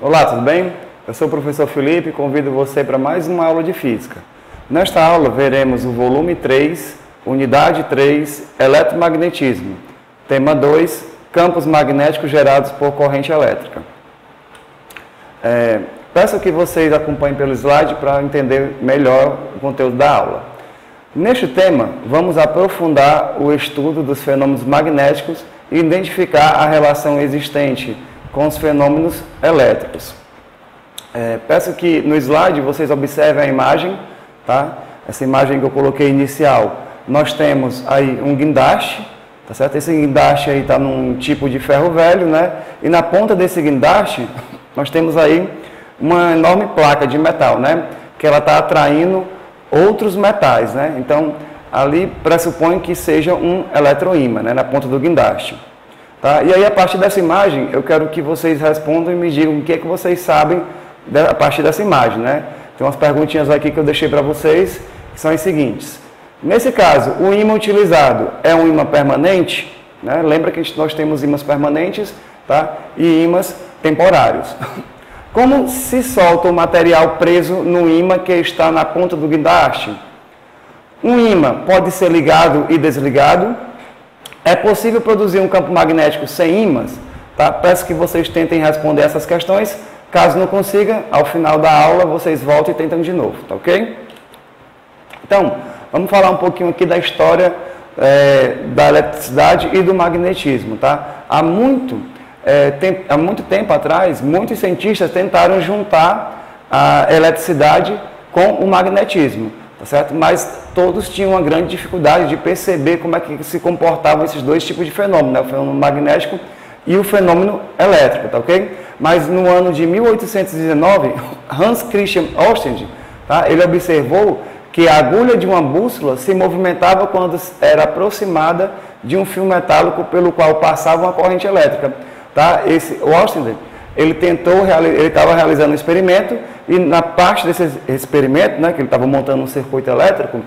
Olá, tudo bem? Eu sou o professor Felipe e convido você para mais uma aula de Física. Nesta aula veremos o volume 3, unidade 3, eletromagnetismo. Tema 2, campos magnéticos gerados por corrente elétrica. Peço que vocês acompanhem pelo slide para entender melhor o conteúdo da aula. Neste tema, vamos aprofundar o estudo dos fenômenos magnéticos e identificar a relação existente com os fenômenos elétricos. Peço que no slide vocês observem a imagem, tá? Essa imagem que eu coloquei inicial. Nós temos aí um guindaste, tá certo? Esse guindaste aí está num tipo de ferro velho, né? E na ponta desse guindaste, nós temos aí uma enorme placa de metal, né? Que ela está atraindo outros metais, né? Então, ali pressupõe que seja um eletroímã, né? Na ponta do guindaste. Tá? E aí, a partir dessa imagem, eu quero que vocês respondam e me digam o que é que vocês sabem a partir dessa imagem, né? Tem umas perguntinhas aqui que eu deixei para vocês, que são as seguintes. Nesse caso, o ímã utilizado é um ímã permanente, né? Lembra que nós temos ímãs permanentes, tá? E ímãs temporários. Como se solta o material preso no ímã que está na ponta do guindaste? Um ímã pode ser ligado e desligado. É possível produzir um campo magnético sem ímãs? Tá? Peço que vocês tentem responder essas questões. Caso não consiga, ao final da aula, vocês voltam e tentam de novo, tá ok? Então, vamos falar um pouquinho aqui da história da eletricidade e do magnetismo, tá? Há muito tempo atrás, muitos cientistas tentaram juntar a eletricidade com o magnetismo, tá certo? Mas todos tinham uma grande dificuldade de perceber como é que se comportavam esses dois tipos de fenômeno, né? O fenômeno magnético e o fenômeno elétrico, tá ok? Mas no ano de 1819, Hans Christian Ørsted, tá? Ele observou que a agulha de uma bússola se movimentava quando era aproximada de um fio metálico pelo qual passava uma corrente elétrica. Tá? O Ørsted, ele estava realizando um experimento e na parte desse experimento, né, que ele estava montando um circuito elétrico,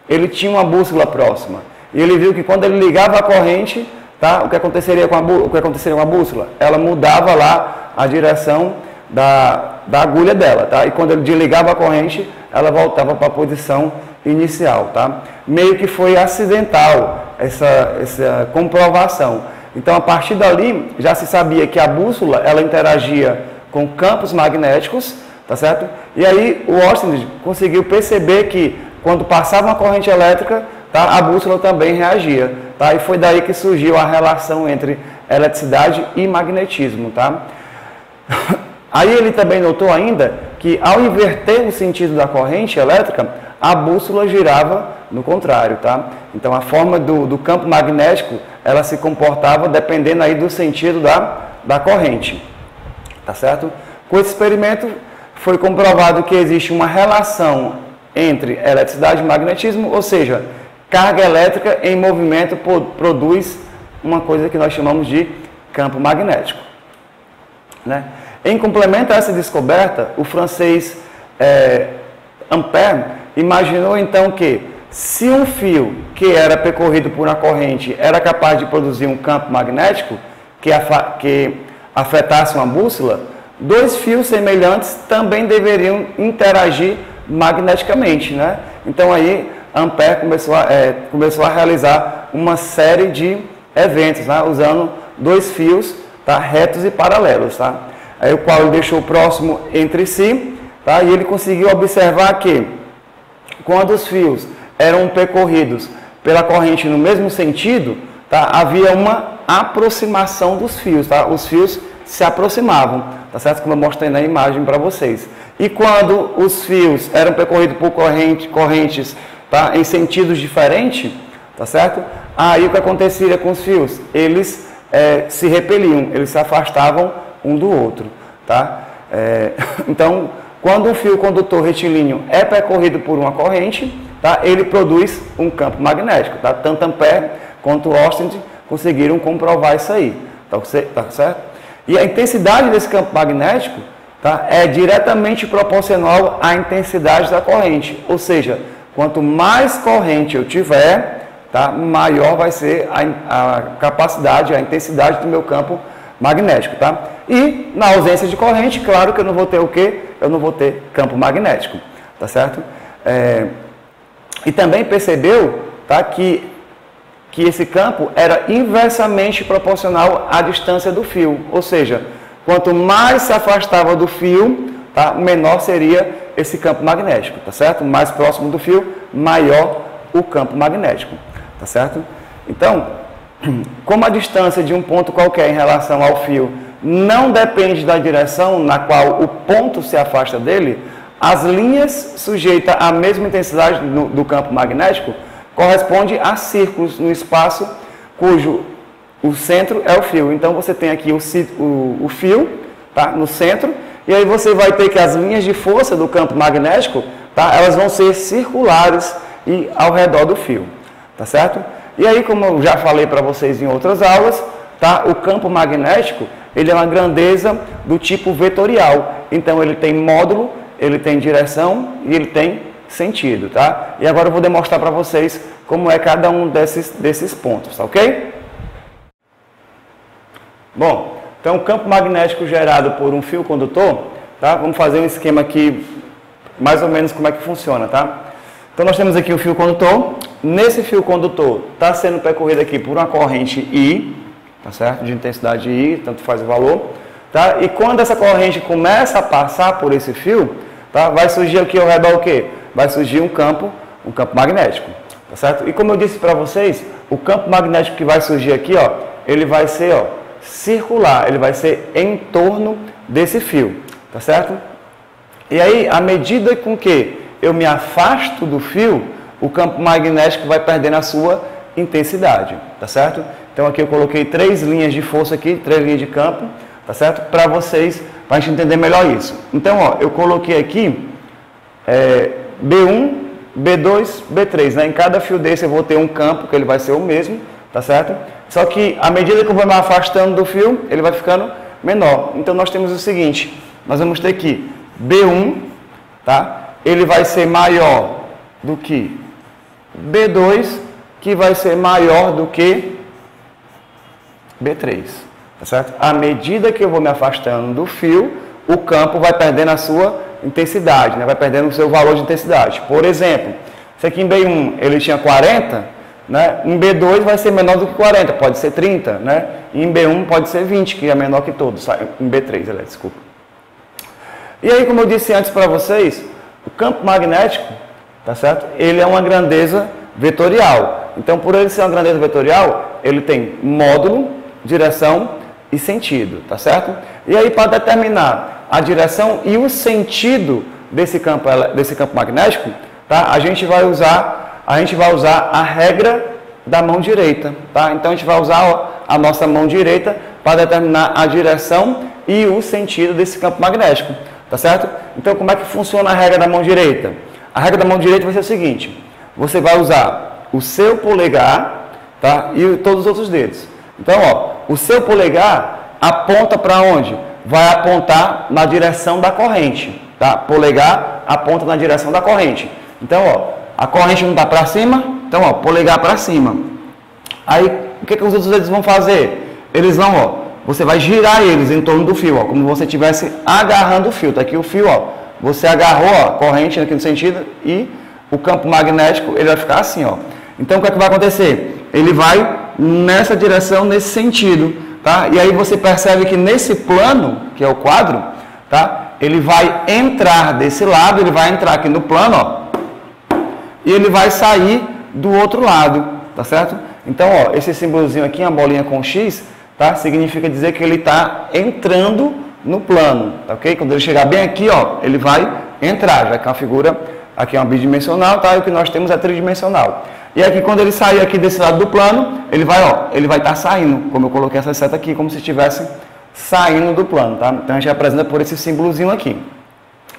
ele tinha uma bússola próxima. E ele viu que quando ele ligava a corrente, tá, o que aconteceria com a bússola? Ela mudava lá a direção da agulha dela. Tá? E quando ele desligava a corrente, ela voltava para a posição inicial. Tá? Meio que foi acidental essa comprovação. Então, a partir dali, já se sabia que a bússola, ela interagia com campos magnéticos, tá certo? E aí, o Ørsted conseguiu perceber que, quando passava uma corrente elétrica, tá, a bússola também reagia, tá? E foi daí que surgiu a relação entre eletricidade e magnetismo, tá? Aí ele também notou ainda que, ao inverter o sentido da corrente elétrica, a bússola girava no contrário, tá? Então, a forma do campo magnético, ela se comportava dependendo aí do sentido da corrente, tá certo? Com esse experimento, foi comprovado que existe uma relação entre eletricidade e magnetismo, ou seja, carga elétrica em movimento produz uma coisa que nós chamamos de campo magnético, né? Em complemento a essa descoberta, o francês Ampère imaginou então que, se um fio que era percorrido por uma corrente era capaz de produzir um campo magnético que afetasse uma bússola, dois fios semelhantes também deveriam interagir magneticamente, né? Então aí Ampère começou a realizar uma série de eventos, né? Usando dois fios, tá? Retos e paralelos, tá? Aí o qual ele deixou próximo entre si, tá? E ele conseguiu observar que, quando os fios eram percorridos pela corrente no mesmo sentido, tá? Havia uma aproximação dos fios, tá? Os fios se aproximavam, tá certo? Como eu mostrei na imagem para vocês. E quando os fios eram percorridos por correntes, tá? Em sentidos diferentes, tá certo? Aí o que acontecia com os fios? Eles se repeliam, eles se afastavam um do outro, tá? Então, quando um fio condutor retilíneo é percorrido por uma corrente, tá, ele produz um campo magnético. Tá? Tanto Ampère quanto Ørsted conseguiram comprovar isso aí. Tá certo? E a intensidade desse campo magnético, tá, é diretamente proporcional à intensidade da corrente. Ou seja, quanto mais corrente eu tiver, tá, maior vai ser a capacidade, a intensidade do meu campo magnético, tá? E na ausência de corrente, claro que eu não vou ter o quê? Eu não vou ter campo magnético, tá certo? E também percebeu, tá, que esse campo era inversamente proporcional à distância do fio, ou seja, quanto mais se afastava do fio, tá, menor seria esse campo magnético, tá certo? Mais próximo do fio, maior o campo magnético, tá certo? Então, como a distância de um ponto qualquer em relação ao fio não depende da direção na qual o ponto se afasta dele, as linhas sujeitas à mesma intensidade do campo magnético correspondem a círculos no espaço cujo o centro é o fio. Então, você tem aqui o fio, tá, no centro, e aí você vai ter que as linhas de força do campo magnético, tá, elas vão ser circulares e ao redor do fio, tá certo? E aí, como eu já falei para vocês em outras aulas, tá, o campo magnético, ele é uma grandeza do tipo vetorial. Então, ele tem módulo, ele tem direção e ele tem sentido, tá? E agora eu vou demonstrar para vocês como é cada um desses pontos, tá ok? Bom, então o campo magnético gerado por um fio condutor, tá? Vamos fazer um esquema aqui, mais ou menos como é que funciona, tá? Então nós temos aqui o fio condutor. Nesse fio condutor está sendo percorrido aqui por uma corrente I, tá certo? De intensidade I, tanto faz o valor, tá? E quando essa corrente começa a passar por esse fio, tá? Vai surgir aqui ao redor o quê? Vai surgir um campo magnético, tá certo? E como eu disse para vocês, o campo magnético que vai surgir aqui, ó, ele vai ser, ó, circular, ele vai ser em torno desse fio, tá certo? E aí, à medida com que eu me afasto do fio, o campo magnético vai perdendo a sua intensidade, tá certo? Então aqui eu coloquei 3 linhas de força aqui, 3 linhas de campo, tá certo? Para vocês, para a gente entender melhor isso. Então, ó, eu coloquei aqui B1, B2, B3, né? Em cada fio desse eu vou ter um campo, que ele vai ser o mesmo, tá certo? Só que, à medida que eu vou me afastando do fio, ele vai ficando menor. Então, nós temos o seguinte, nós vamos ter aqui B1, tá? Ele vai ser maior do que B2, que vai ser maior do que B3, tá certo? À medida que eu vou me afastando do fio, o campo vai perdendo a sua intensidade, né? Vai perdendo o seu valor de intensidade. Por exemplo, se aqui em B1 ele tinha 40, né? Em B2 vai ser menor do que 40, pode ser 30, né? E em B1 pode ser 20, que é menor que todos, em B3, desculpa. E aí, como eu disse antes para vocês, o campo magnético, tá certo? Ele é uma grandeza vetorial. Então, por ele ser uma grandeza vetorial, ele tem módulo, direção e sentido, tá certo? E aí, para determinar a direção e o sentido desse campo magnético, tá? A gente vai usar a regra da mão direita, tá? Então, a gente vai usar a nossa mão direita para determinar a direção e o sentido desse campo magnético, tá certo? Então, como é que funciona a regra da mão direita? A regra da mão direita vai ser o seguinte: você vai usar o seu polegar, tá? E todos os outros dedos. Então, ó, o seu polegar aponta para onde? Vai apontar na direção da corrente, tá? Polegar aponta na direção da corrente. Então, ó, a corrente não está para cima, então, ó, polegar para cima. Aí, o que os outros dedos vão fazer? Eles vão, ó, você vai girar eles em torno do fio, ó, como se você estivesse agarrando o fio. Tá aqui o fio, ó, você agarrou, ó, a corrente aqui no sentido e o campo magnético, ele vai ficar assim, ó. Então, o que é que vai acontecer? Ele vai nessa direção, nesse sentido, tá? E aí você percebe que nesse plano, que é o quadro, tá? Ele vai entrar desse lado, ele vai entrar aqui no plano, ó, e ele vai sair do outro lado, tá certo? Então, ó, esse símbolozinho aqui, uma bolinha com X, tá? Significa dizer que ele está entrando no plano, tá ok? Quando ele chegar bem aqui, ó, ele vai entrar, já que é uma figura, aqui é uma bidimensional, tá? E o que nós temos é tridimensional. E aqui, quando ele sair aqui desse lado do plano, ele vai estar saindo, como eu coloquei essa seta aqui, como se estivesse saindo do plano, tá? Então, a gente apresenta por esse símbolozinho aqui,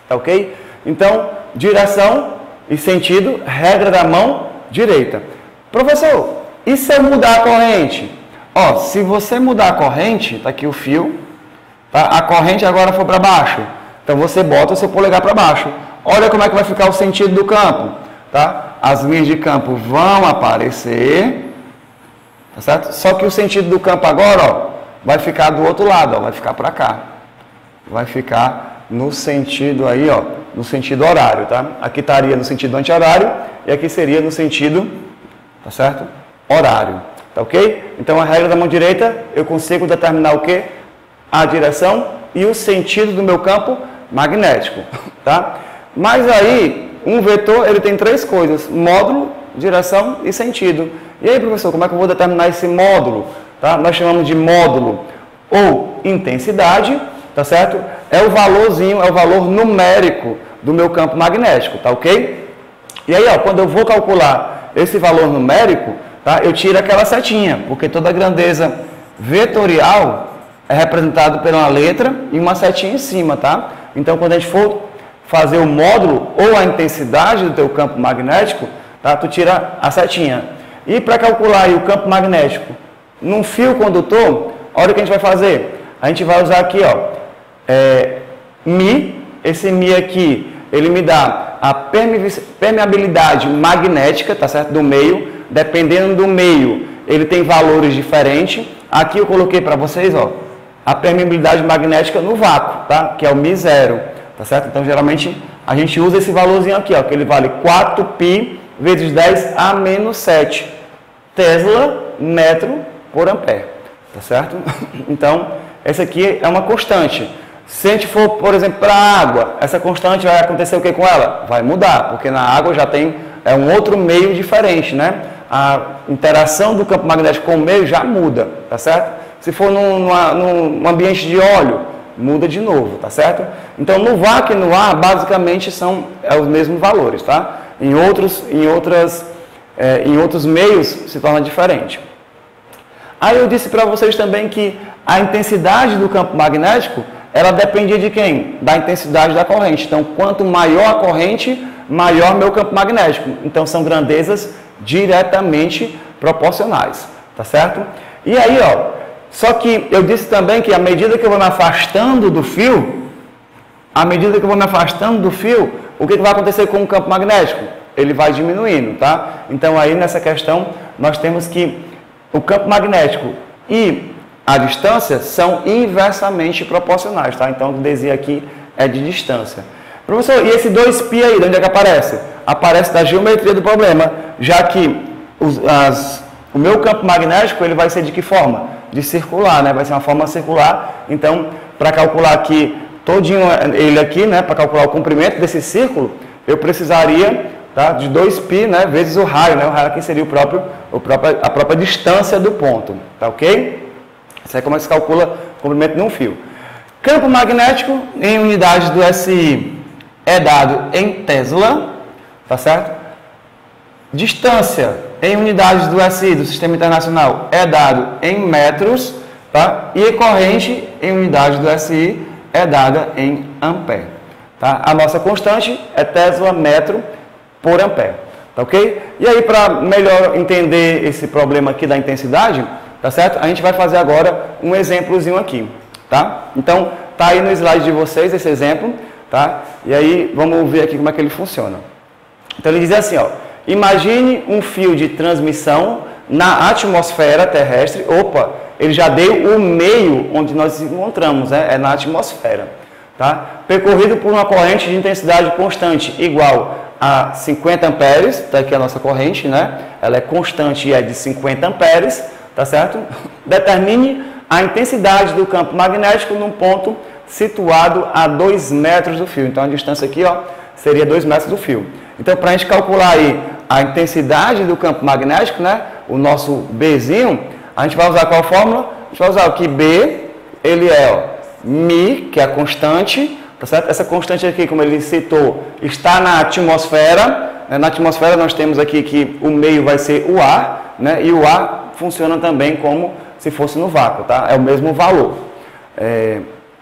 tá ok? Então, direção e sentido, regra da mão direita. Professor, e se eu mudar a corrente? Ó, se você mudar a corrente, tá aqui o fio, tá? A corrente agora for para baixo, então você bota o seu polegar para baixo. Olha como é que vai ficar o sentido do campo, tá? As linhas de campo vão aparecer, tá certo? Só que o sentido do campo agora, ó, vai ficar do outro lado, ó, vai ficar para cá. Vai ficar no sentido aí, ó, no sentido horário, tá? Aqui estaria no sentido anti-horário e aqui seria no sentido, tá certo? Horário, tá ok? Então a regra da mão direita, eu consigo determinar o quê? A direção e o sentido do meu campo magnético, tá? Mas aí, um vetor, ele tem três coisas: módulo, direção e sentido. E aí, professor, como é que eu vou determinar esse módulo? Tá? Nós chamamos de módulo ou intensidade, tá certo? É o valorzinho, é o valor numérico do meu campo magnético, tá ok? E aí, ó, quando eu vou calcular esse valor numérico, tá, eu tiro aquela setinha, porque toda grandeza vetorial é representada por uma letra e uma setinha em cima, tá? Então, quando a gente for fazer o módulo ou a intensidade do teu campo magnético, tá, tu tira a setinha. E para calcular aí o campo magnético num fio condutor, olha o que a gente vai fazer. A gente vai usar aqui, ó, Mi. Esse Mi aqui, ele me dá a permeabilidade magnética, tá certo? Do meio. Dependendo do meio, ele tem valores diferentes. Aqui eu coloquei para vocês, ó, a permeabilidade magnética no vácuo, tá? Que é o Mi0, tá certo? Então, geralmente, a gente usa esse valorzinho aqui, ó, que ele vale 4π vezes 10 a menos 7 Tesla metro por ampere, tá certo? Então, essa aqui é uma constante. Se a gente for, por exemplo, para a água, essa constante vai acontecer o que com ela? Vai mudar, porque na água já tem um outro meio diferente, né? A interação do campo magnético com o meio já muda, tá certo? Se for num ambiente de óleo, muda de novo, tá certo? Então, no vácuo e no ar, basicamente, são os mesmos valores, tá? Em outros meios, se torna diferente. Aí eu disse para vocês também que a intensidade do campo magnético, ela dependia de quem? Da intensidade da corrente. Então, quanto maior a corrente, maior meu campo magnético. Então, são grandezas diretamente proporcionais, tá certo? E aí, ó, só que eu disse também que à medida que eu vou me afastando do fio, o que vai acontecer com o campo magnético? Ele vai diminuindo, tá? Então, aí nessa questão, nós temos que o campo magnético e a distância são inversamente proporcionais, tá? Então, o dz aqui é de distância. Professor, e esse 2π aí, de onde é que aparece? Aparece da geometria do problema, já que o meu campo magnético, ele vai ser de que forma? De circular, né? Vai ser uma forma circular. Então, para calcular aqui, todinho ele aqui, né? Para calcular o comprimento desse círculo, eu precisaria, tá, de 2π, né? Vezes o raio, né? O raio aqui seria a própria distância do ponto, tá ok? Isso é como se calcula o comprimento de um fio. Campo magnético em unidades do SI é dado em Tesla, tá certo? Distância em unidades do SI, do Sistema Internacional, é dado em metros, tá? E corrente em unidades do SI é dada em ampere, tá? A nossa constante é Tesla metro por ampere, tá ok? E aí, para melhor entender esse problema aqui da intensidade, tá certo? A gente vai fazer agora um exemplozinho aqui, tá? Então, tá aí no slide de vocês esse exemplo, tá? E aí, vamos ver aqui como é que ele funciona. Então, ele diz assim, ó: imagine um fio de transmissão na atmosfera terrestre. Opa, ele já deu o meio onde nós nos encontramos, né? É na atmosfera, tá? Percorrido por uma corrente de intensidade constante igual a 50 amperes, tá aqui a nossa corrente, né? Ela é constante e é de 50 amperes, tá certo? Determine a intensidade do campo magnético num ponto situado a 2 metros do fio. Então, a distância aqui, ó, seria 2 metros do fio. Então, para a gente calcular aí a intensidade do campo magnético, né, o nosso Bzinho, a gente vai usar qual fórmula? A gente vai usar o que B, ele é, ó, Mi, que é a constante, tá certo? Essa constante aqui, como ele citou, está na atmosfera, né? Na atmosfera nós temos aqui que o meio vai ser o ar, né? E o ar funciona também como se fosse no vácuo, tá? É o mesmo valor.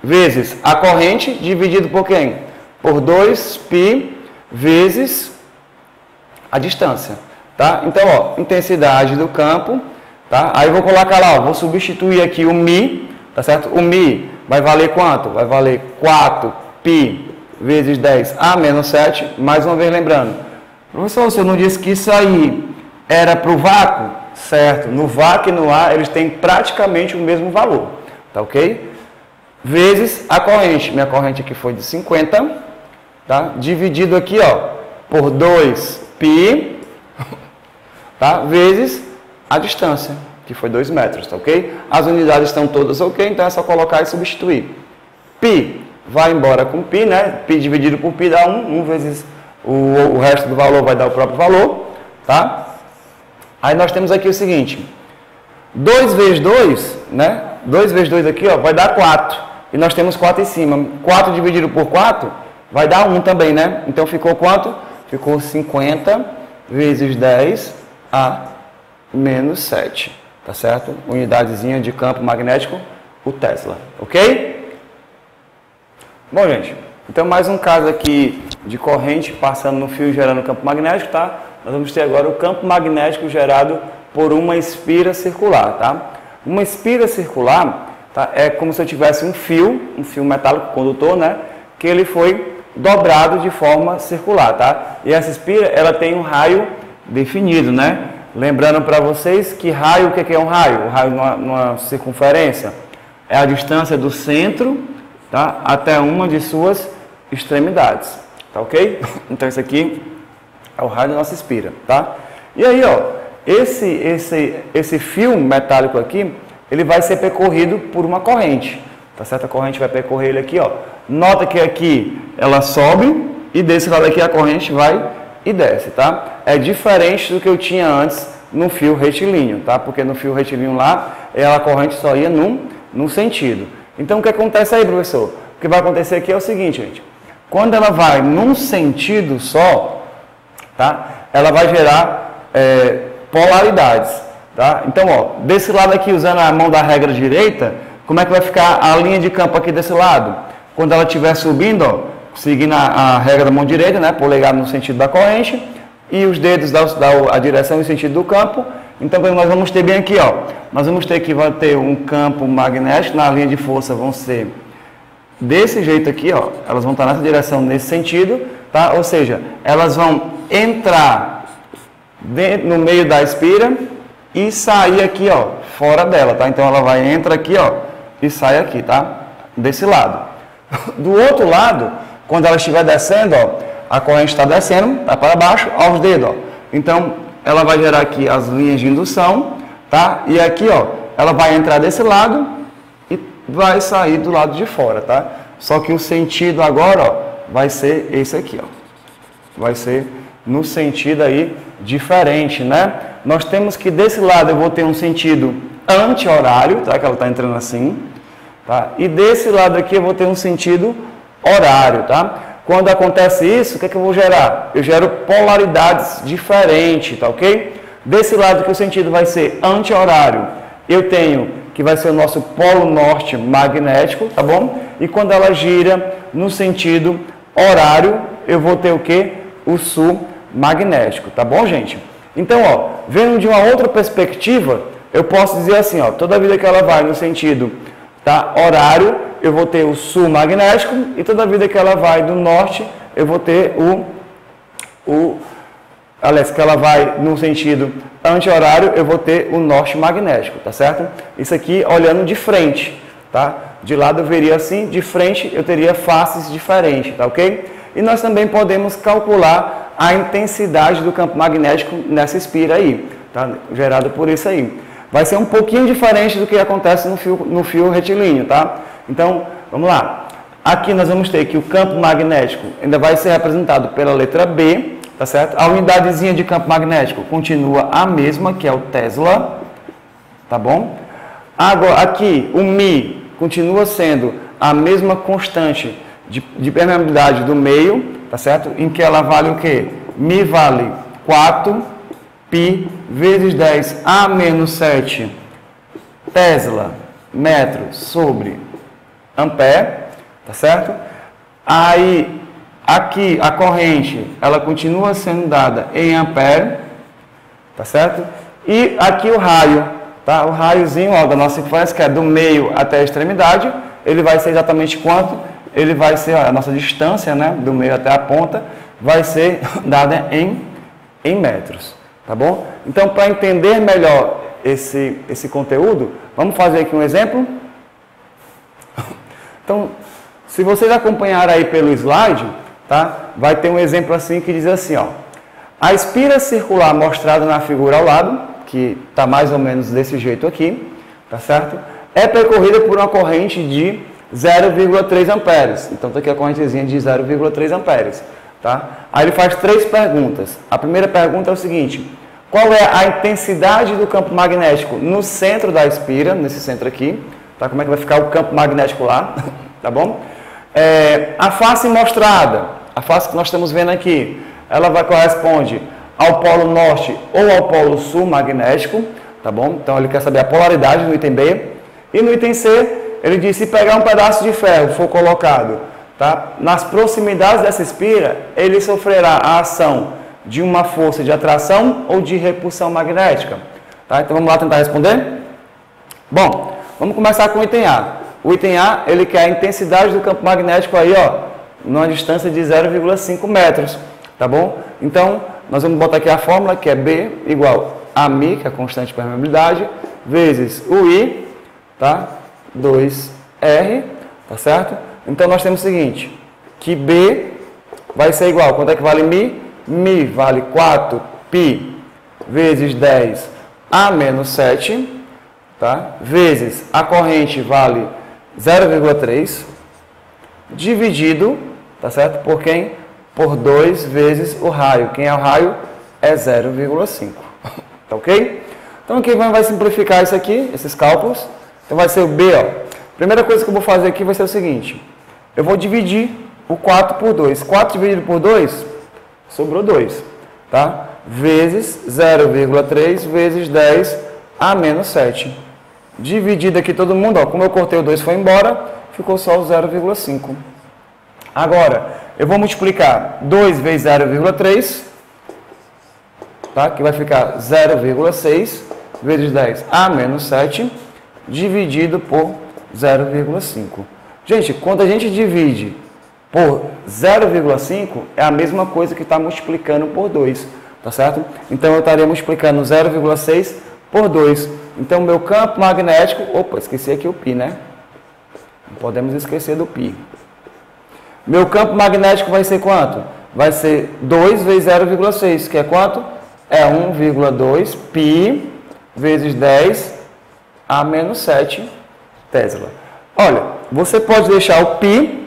Vezes a corrente dividido por quem? Por 2π vezes a distância, tá? Então, ó, intensidade do campo, tá? Aí eu vou colocar lá, ó, vou substituir aqui o Mi, tá certo? O Mi vai valer quanto? Vai valer 4π vezes 10 a menos 7, mais uma vez lembrando. Professor, o senhor não disse que isso aí era para o vácuo? Certo, no vácuo e no ar eles têm praticamente o mesmo valor. tá ok? Vezes a corrente, minha corrente aqui foi de 50, tá? Dividido aqui, ó, por 2π, tá? Vezes a distância, que foi 2 metros, tá ok? As unidades estão todas ok, então é só colocar e substituir. Π vai embora com π, né? Π dividido por π dá 1, 1 vezes o resto do valor vai dar o próprio valor, tá? Aí nós temos aqui o seguinte, 2 vezes 2, né? 2 vezes 2 aqui, ó, vai dar 4. E nós temos 4 em cima. 4 dividido por 4 vai dar 1 também, né? Então ficou quanto? Ficou 50 vezes 10 a menos 7. Tá certo? Unidadezinha de campo magnético, o Tesla. Ok? Bom, gente, então mais um caso aqui de corrente passando no fio gerando campo magnético, tá? Nós vamos ter agora o campo magnético gerado por uma espira circular, tá? Uma espira circular, tá? É como se eu tivesse um fio metálico condutor, né? Que ele foi dobrado de forma circular, tá? E essa espira, ela tem um raio definido, né? Lembrando para vocês que raio, o que é um raio? O raio numa circunferência é a distância do centro, tá? Até uma de suas extremidades, tá ok? Então esse aqui é o raio da nossa espira, tá? E aí, ó, esse fio metálico aqui, ele vai ser percorrido por uma corrente, tá certo? A corrente vai percorrer ele aqui, ó. Nota que aqui ela sobe e desse lado aqui a corrente vai e desce, tá? É diferente do que eu tinha antes no fio retilíneo, tá? Porque no fio retilíneo lá, a corrente só ia num sentido. Então, o que acontece aí, professor? O que vai acontecer aqui é o seguinte, gente. Quando ela vai num sentido só, tá? Ela vai gerar polaridades, tá? Então, ó, desse lado aqui, usando a mão da regra direita, como é que vai ficar a linha de campo aqui desse lado? Quando ela estiver subindo, ó, seguindo a regra da mão direita, né? Polegar no sentido da corrente, e os dedos dão a direção e sentido do campo. Então, nós vamos ter bem aqui, ó, nós vamos ter que vai ter um campo magnético, na linha de força vão ser desse jeito aqui, ó, elas vão estar nessa direção, nesse sentido, tá? Ou seja, elas vão entrar no meio da espira e sair aqui, ó, fora dela, tá? Então, ela vai entrar aqui, ó, e sai aqui, tá? Desse lado. Do outro lado, quando ela estiver descendo, ó, a corrente está descendo, tá para baixo, aos dedos, ó. Então, ela vai gerar aqui as linhas de indução, tá? E aqui, ó, ela vai entrar desse lado e vai sair do lado de fora, tá? Só que o sentido agora, ó, vai ser esse aqui, ó. Vai ser no sentido aí diferente, né? Nós temos que desse lado eu vou ter um sentido anti-horário, tá? Que ela está entrando assim, tá? E desse lado aqui eu vou ter um sentido horário, tá? Quando acontece isso, o que é que eu vou gerar? Eu gero polaridades diferentes, tá ok? Desse lado que o sentido vai ser anti-horário, eu tenho que vai ser o nosso polo norte magnético, tá bom? E quando ela gira no sentido horário, eu vou ter o quê? O sul magnético, tá bom, gente? Então, ó, vendo de uma outra perspectiva, eu posso dizer assim, ó, toda vida que ela vai no sentido, tá, horário, eu vou ter o sul magnético, e toda vida que ela vai do norte, eu vou ter aliás, que ela vai no sentido anti-horário, eu vou ter o norte magnético, tá certo? Isso aqui olhando de frente, tá? De lado eu veria assim, de frente eu teria faces diferentes, tá ok? E nós também podemos calcular a intensidade do campo magnético nessa espira aí, tá? Gerado por isso aí. Vai ser um pouquinho diferente do que acontece no fio retilíneo, tá? Então, vamos lá. Aqui nós vamos ter que o campo magnético ainda vai ser representado pela letra B, tá certo? A unidadezinha de campo magnético continua a mesma, que é o Tesla, tá bom? Agora, aqui, o Mi continua sendo a mesma constante de permeabilidade do meio, tá certo? Em que ela vale o quê? Mi vale 4 π vezes 10 a menos 7 Tesla metro sobre ampere, tá certo? Aí, aqui, a corrente, ela continua sendo dada em ampere, tá certo? E aqui o raio, tá? O raiozinho, ó, da nossa circunferência, que é do meio até a extremidade, ele vai ser exatamente quanto? Ele vai ser, ó, a nossa distância, né, do meio até a ponta, vai ser dada em metros, tá bom? Então, para entender melhor esse conteúdo, vamos fazer aqui um exemplo? Então, se vocês acompanharem aí pelo slide, tá? Vai ter um exemplo assim que diz assim, ó. A espira circular mostrada na figura ao lado, que está mais ou menos desse jeito aqui, tá certo? É percorrida por uma corrente de 0,3 amperes. Então, está aqui a correntezinha de 0,3 amperes, tá? Aí ele faz 3 perguntas. A primeira pergunta é o seguinte: qual é a intensidade do campo magnético no centro da espira, nesse centro aqui, tá? Como é que vai ficar o campo magnético lá, tá bom? A face mostrada, a face que nós estamos vendo aqui, ela corresponde ao polo norte ou ao polo sul magnético, tá bom? Então ele quer saber a polaridade no item B. E no item C, ele diz: se pegar um pedaço de ferro for colocado, tá, nas proximidades dessa espira, ele sofrerá a ação de uma força de atração ou de repulsão magnética. Tá? Então vamos lá tentar responder? Bom, vamos começar com o item A. O item A, ele quer a intensidade do campo magnético aí, ó, numa distância de 0,5 metros, tá bom? Então, nós vamos botar aqui a fórmula, que é B igual a μ, que é a constante de permeabilidade, vezes o I, tá? 2R, tá certo? Então, nós temos o seguinte, que B vai ser igual, quanto é que vale μ? μ vale 4π vezes 10 a menos 7, tá? Vezes a corrente vale 0,3, dividido, tá certo? Por quem? Por 2 vezes o raio. Quem é o raio? É 0,5. Tá ok? Então aqui vai simplificar isso aqui, esses cálculos. Então vai ser o B, ó. Primeira coisa que eu vou fazer aqui vai ser o seguinte. Eu vou dividir o 4 por 2. 4 dividido por 2, sobrou 2, tá? Vezes 0,3 vezes 10 a menos 7. Dividido aqui todo mundo, ó, como eu cortei o 2 foi embora, ficou só o 0,5. Agora, eu vou multiplicar 2 vezes 0,3, tá? Que vai ficar 0,6 vezes 10 a menos 7, dividido por 0,5. Gente, quando a gente divide por 0,5, é a mesma coisa que está multiplicando por 2, tá certo? Então, eu estaria multiplicando 0,6 por 2. Então, meu campo magnético... Opa, esqueci aqui o π, né? Não podemos esquecer do π. Meu campo magnético vai ser quanto? Vai ser 2 vezes 0,6, que é quanto? É 1,2 π vezes 10 a menos 7 Tesla. Olha, você pode deixar o π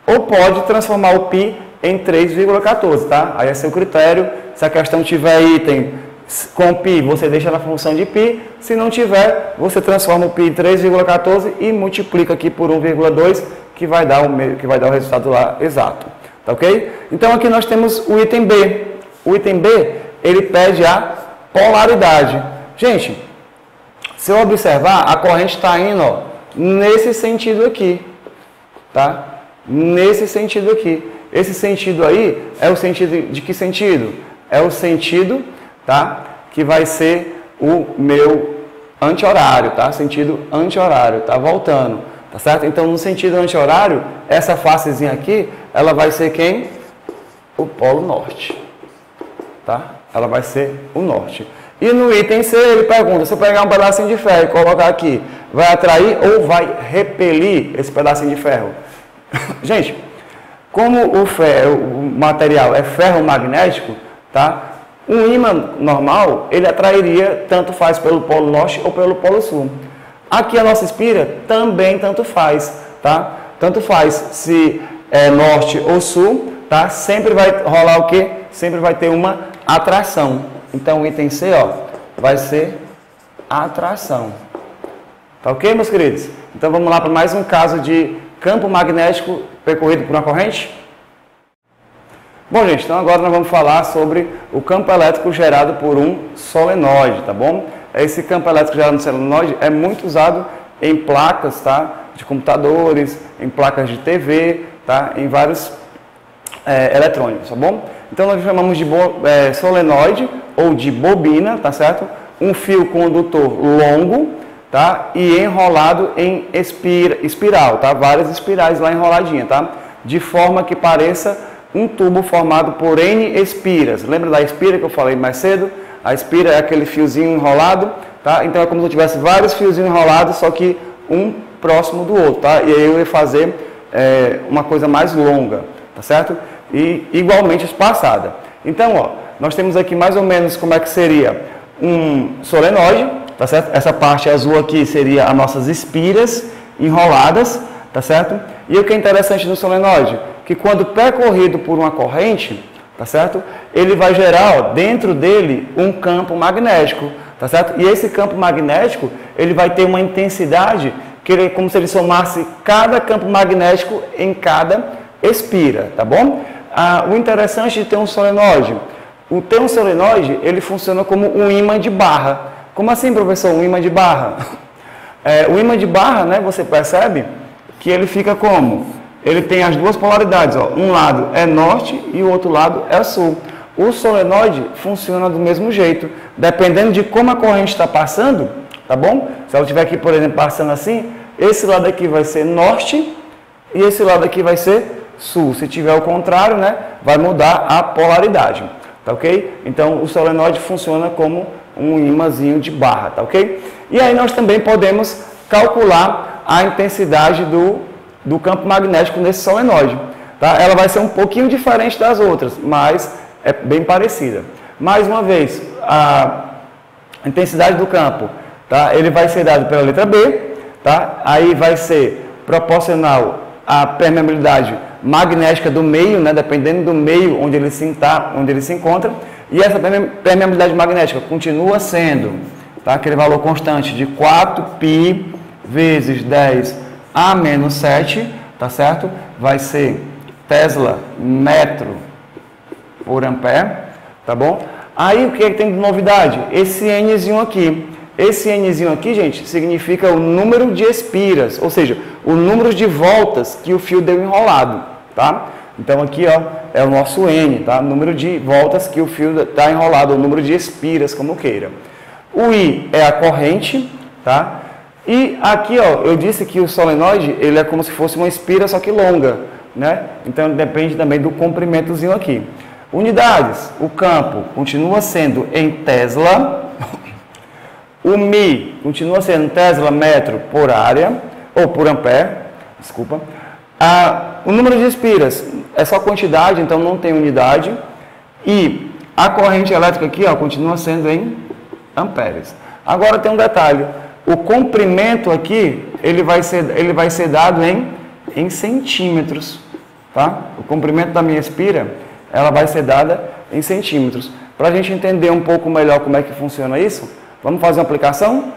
ou pode transformar o π em 3,14, tá? Aí é seu critério. Se a questão tiver item com π, você deixa na função de π. Se não tiver, você transforma o π em 3,14 e multiplica aqui por 1,2, que vai dar o resultado lá exato. Tá ok? Então aqui nós temos o item B. O item B, ele pede a polaridade. Gente, se eu observar, a corrente está indo, ó, nesse sentido aqui, tá? Nesse sentido aqui. Esse sentido aí é o sentido de que sentido? É o sentido, tá? Que vai ser o meu anti-horário, tá? Sentido anti-horário, tá? Voltando, tá certo? Então, no sentido anti-horário, essa facezinha aqui, ela vai ser quem? O polo norte, tá? Ela vai ser o norte. E no item C, ele pergunta, se eu pegar um pedacinho de ferro e colocar aqui, vai atrair ou vai repelir esse pedacinho de ferro? Gente, como o material é ferro magnético, tá? Um ímã normal, ele atrairia, tanto faz pelo polo norte ou pelo polo sul. Aqui a nossa espira também tanto faz, tá? Tanto faz se é norte ou sul, tá? Sempre vai rolar o quê? Sempre vai ter uma atração. Então o item C, ó, vai ser atração. Tá ok, meus queridos? Então vamos lá para mais um caso de campo magnético percorrido por uma corrente? Bom, gente, então agora nós vamos falar sobre o campo elétrico gerado por um solenoide, tá bom? Esse campo elétrico gerado por um solenoide é muito usado em placas, tá? De computadores, em placas de TV, tá? Em vários eletrônicos, tá bom? Então nós chamamos de solenoide ou de bobina, tá certo? Um fio condutor longo, tá? E enrolado em espiral, tá? Várias espirais lá enroladinhas, tá? De forma que pareça um tubo formado por N espiras. Lembra da espira que eu falei mais cedo? A espira é aquele fiozinho enrolado, tá? Então é como se eu tivesse vários fiozinhos enrolados, só que um próximo do outro, tá? E aí eu ia fazer uma coisa mais longa, tá certo? E igualmente espaçada. Então, ó, nós temos aqui mais ou menos como é que seria um solenoide, tá certo? Essa parte azul aqui seria as nossas espiras enroladas, tá certo? E o que é interessante no solenoide, que quando percorrido por uma corrente, tá certo? Ele vai gerar, ó, dentro dele um campo magnético, tá certo? E esse campo magnético, ele vai ter uma intensidade que ele é como se ele somasse cada campo magnético em cada espira, tá bom? O interessante de ter um solenoide, ter um solenoide, ele funciona como um ímã de barra. Como assim, professor, um ímã de barra? O ímã de barra, né, você percebe que ele fica como? Ele tem as duas polaridades, ó. Um lado é norte e o outro lado é sul. O solenoide funciona do mesmo jeito, dependendo de como a corrente está passando, tá bom? Se ela estiver aqui, por exemplo, passando assim, esse lado aqui vai ser norte e esse lado aqui vai ser sul. Se tiver o contrário, né, vai mudar a polaridade, tá ok? Então, o solenoide funciona como um imãzinho de barra, tá ok? E aí nós também podemos calcular a intensidade do campo magnético nesse solenoide, tá? Ela vai ser um pouquinho diferente das outras, mas é bem parecida. Mais uma vez, a intensidade do campo, tá? Ele vai ser dado pela letra B, tá? Aí vai ser proporcional à permeabilidade magnética do meio, né? Dependendo do meio onde ele se encontra. E essa permeabilidade magnética continua sendo, tá? Aquele valor constante de 4π vezes 10 a menos 7, tá certo? Vai ser Tesla metro por ampere, tá bom? Aí o que tem de novidade? Esse Nzinho aqui. Esse Nzinho aqui, gente, significa o número de espiras, ou seja, o número de voltas que o fio deu enrolado, tá? Então aqui, ó, é o nosso N, tá? O número de voltas que o fio está enrolado, o número de espiras, como queira. O I é a corrente, tá? E aqui, ó, eu disse que o solenoide, ele é como se fosse uma espira, só que longa, né? Então depende também do comprimentozinho aqui. Unidades, o campo continua sendo em Tesla, o Mi continua sendo Tesla metro por área, ou por ampere, desculpa. O número de espiras é só quantidade, então não tem unidade. E a corrente elétrica aqui, ó, continua sendo em amperes. Agora tem um detalhe, o comprimento aqui, ele vai ser dado em centímetros, tá? O comprimento da minha espira, ela vai ser dada em centímetros. Para a gente entender um pouco melhor como é que funciona isso, vamos fazer uma aplicação?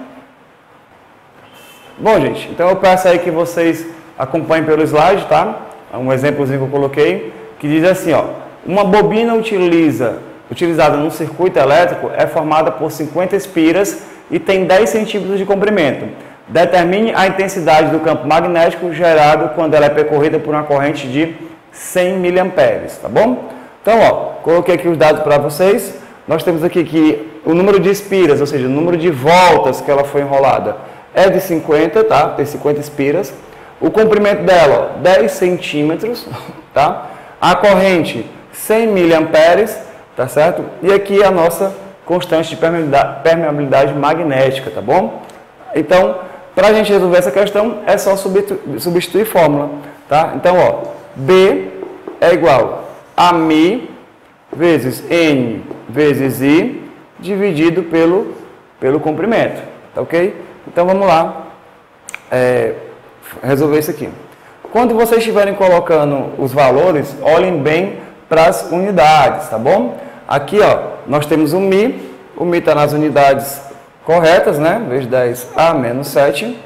Bom, gente, então eu peço aí que vocês acompanhem pelo slide, tá? Um exemplozinho que eu coloquei, que diz assim, ó, uma bobina utilizada num circuito elétrico é formada por 50 espiras e tem 10 centímetros de comprimento. Determine a intensidade do campo magnético gerado quando ela é percorrida por uma corrente de 100 miliamperes, tá bom? Então, ó, coloquei aqui os dados para vocês. Nós temos aqui que o número de espiras, ou seja, o número de voltas que ela foi enrolada é de 50, tá? Tem 50 espiras. O comprimento dela, ó, 10 centímetros, tá? A corrente, 100 miliamperes, tá certo? E aqui a nossa constante de permeabilidade magnética, tá bom? Então, para a gente resolver essa questão, é só substituir fórmula, tá? Então, ó, B é igual a Mi vezes N vezes I dividido pelo comprimento, tá ok? Então, vamos lá resolver isso aqui. Quando vocês estiverem colocando os valores, olhem bem para as unidades, tá bom? Aqui, ó, nós temos o Mi está nas unidades corretas, né? Vezes 10 a menos 7,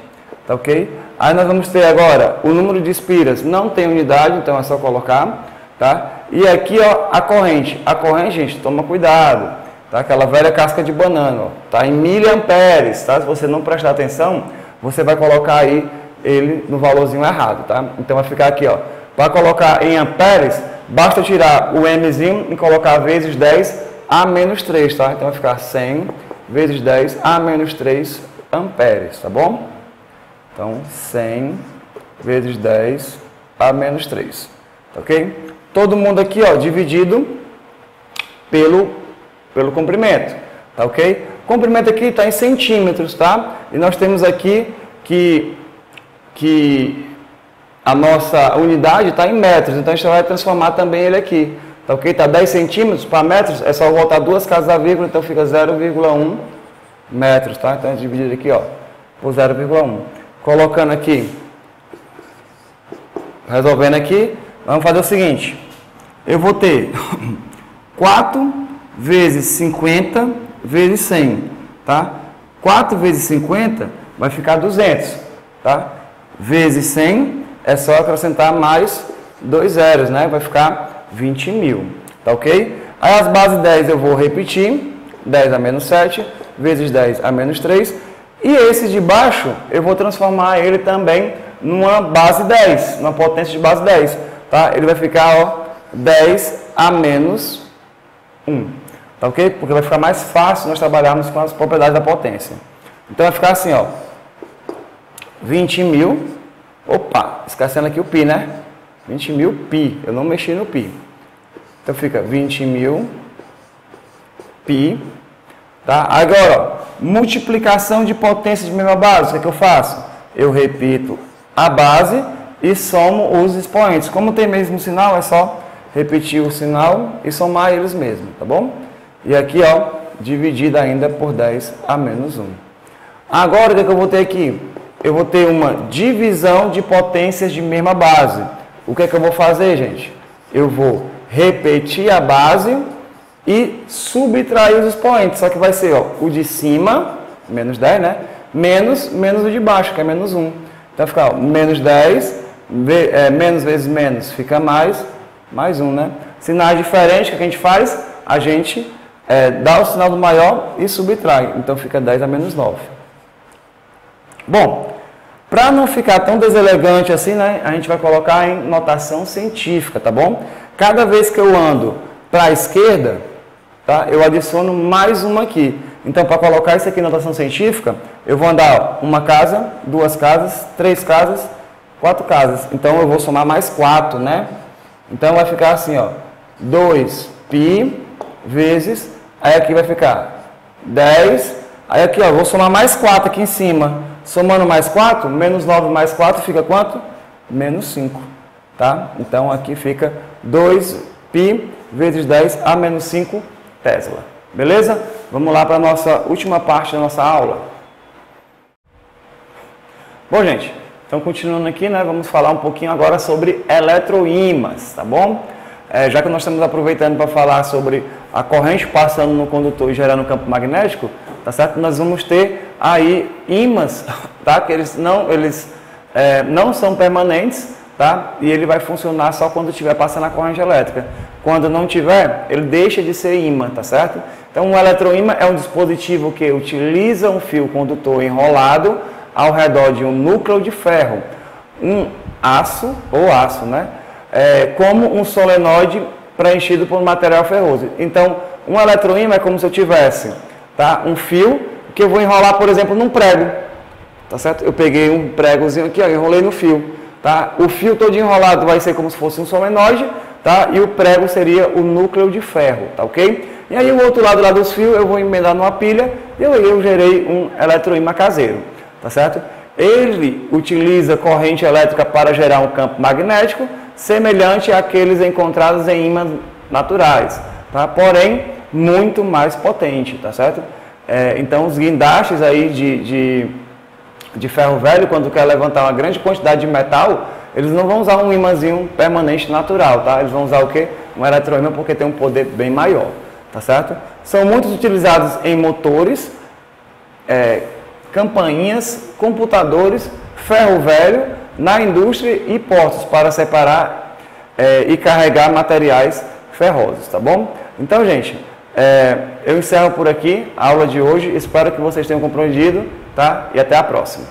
tá ok? Aí nós vamos ter agora o número de espiras, não tem unidade, então é só colocar, tá? E aqui, ó, a corrente, gente, toma cuidado, tá? Aquela velha casca de banana, ó, tá em miliamperes, tá? Se você não prestar atenção, você vai colocar aí ele no valorzinho errado, tá? Então vai ficar aqui, ó, para colocar em amperes, basta tirar o Mzinho e colocar vezes 10 a menos 3, tá? Então vai ficar 100 vezes 10 a menos 3 amperes, tá bom? Então, 100 vezes 10 a menos 3, tá ok? Todo mundo aqui, ó, dividido pelo comprimento, tá ok? O comprimento aqui está em centímetros, tá? E nós temos aqui que que a nossa unidade está em metros, então a gente vai transformar também ele aqui. Tá ok? Está 10 centímetros para metros, é só voltar duas casas da vírgula, então fica 0,1 metros, tá? Então a gente divide aqui, ó, por 0,1. Colocando aqui, resolvendo aqui, vamos fazer o seguinte. Eu vou ter 4 vezes 50 vezes 100, tá? 4 vezes 50 vai ficar 200, tá? Vezes 100 é só acrescentar mais 2 zeros, né? Vai ficar 20 mil, tá ok? Aí as bases 10 eu vou repetir, 10 a menos 7, vezes 10 a menos 3, e esse de baixo eu vou transformar ele também numa base 10, numa potência de base 10, tá? Ele vai ficar, ó, 10 a menos 1, tá ok? Porque vai ficar mais fácil nós trabalharmos com as propriedades da potência. Então vai ficar assim, ó, 20 mil, opa, esquecendo aqui o pi, né? 20 mil pi, eu não mexi no pi. Então fica 20 mil pi, tá? Agora, ó, multiplicação de potência de mesma base, o que eu faço? Eu repito a base e somo os expoentes. Como tem mesmo sinal, é só repetir o sinal e somar eles mesmos, tá bom? E aqui, ó, dividido ainda por 10 a menos 1. Agora, o que eu vou ter aqui? Eu vou ter uma divisão de potências de mesma base. O que é que eu vou fazer, gente? Eu vou repetir a base e subtrair os expoentes. Só que vai ser, ó, o de cima, menos 10, né? Menos o de baixo, que é menos 1. Então, fica, ó, menos 10, menos vezes menos, fica mais 1, né? Sinais diferentes, o que a gente faz? A gente dá o sinal do maior e subtrai. Então, fica 10 a menos 9. Bom, para não ficar tão deselegante assim, né, a gente vai colocar em notação científica, tá bom? Cada vez que eu ando para a esquerda, tá, eu adiciono mais uma aqui. Então, para colocar isso aqui em notação científica, eu vou andar, ó, uma casa, 2 casas, 3 casas, 4 casas. Então, eu vou somar mais 4, né? Então, vai ficar assim, ó, 2π vezes, aí aqui vai ficar 10, aí aqui, ó, vou somar mais 4 aqui em cima. Somando mais 4, menos 9 mais 4 fica quanto? Menos 5, tá? Então, aqui fica 2π vezes 10 a menos 5 Tesla. Beleza? Vamos lá para a nossa última parte da nossa aula. Bom, gente, então continuando aqui, né, vamos falar um pouquinho agora sobre eletroímãs, tá bom? Já que nós estamos aproveitando para falar sobre a corrente passando no condutor e gerando um campo magnético, tá certo? Nós vamos ter aí ímãs, tá? Que eles não são permanentes, tá? E ele vai funcionar só quando estiver passando a corrente elétrica. Quando não tiver, ele deixa de ser ímã, tá certo? Então, um eletroímã é um dispositivo que utiliza um fio condutor enrolado ao redor de um núcleo de ferro, um aço, né? Como um solenoide preenchido por um material ferroso. Então, um eletroímã é como se eu tivesse, tá, um fio que eu vou enrolar, por exemplo, num prego, tá certo? Eu peguei um pregozinho aqui, ó, enrolei no fio, tá? O fio todo enrolado vai ser como se fosse um solenoide, tá? E o prego seria o núcleo de ferro, tá ok? E aí o outro lado lá dos fios eu vou emendar numa pilha e eu gerei um eletroímã caseiro, tá certo? Ele utiliza corrente elétrica para gerar um campo magnético semelhante àqueles encontrados em ímãs naturais, tá? Porém, muito mais potente, tá certo? Então, os guindastes aí de ferro velho, quando quer levantar uma grande quantidade de metal, eles não vão usar um imãzinho permanente natural, tá? Eles vão usar o quê? Um eletroímã, porque tem um poder bem maior, tá certo? São muito utilizados em motores, campainhas, computadores, ferro velho, na indústria e portos para separar e carregar materiais ferrosos, tá bom? Então, gente, eu encerro por aqui a aula de hoje, espero que vocês tenham compreendido, tá? E até a próxima.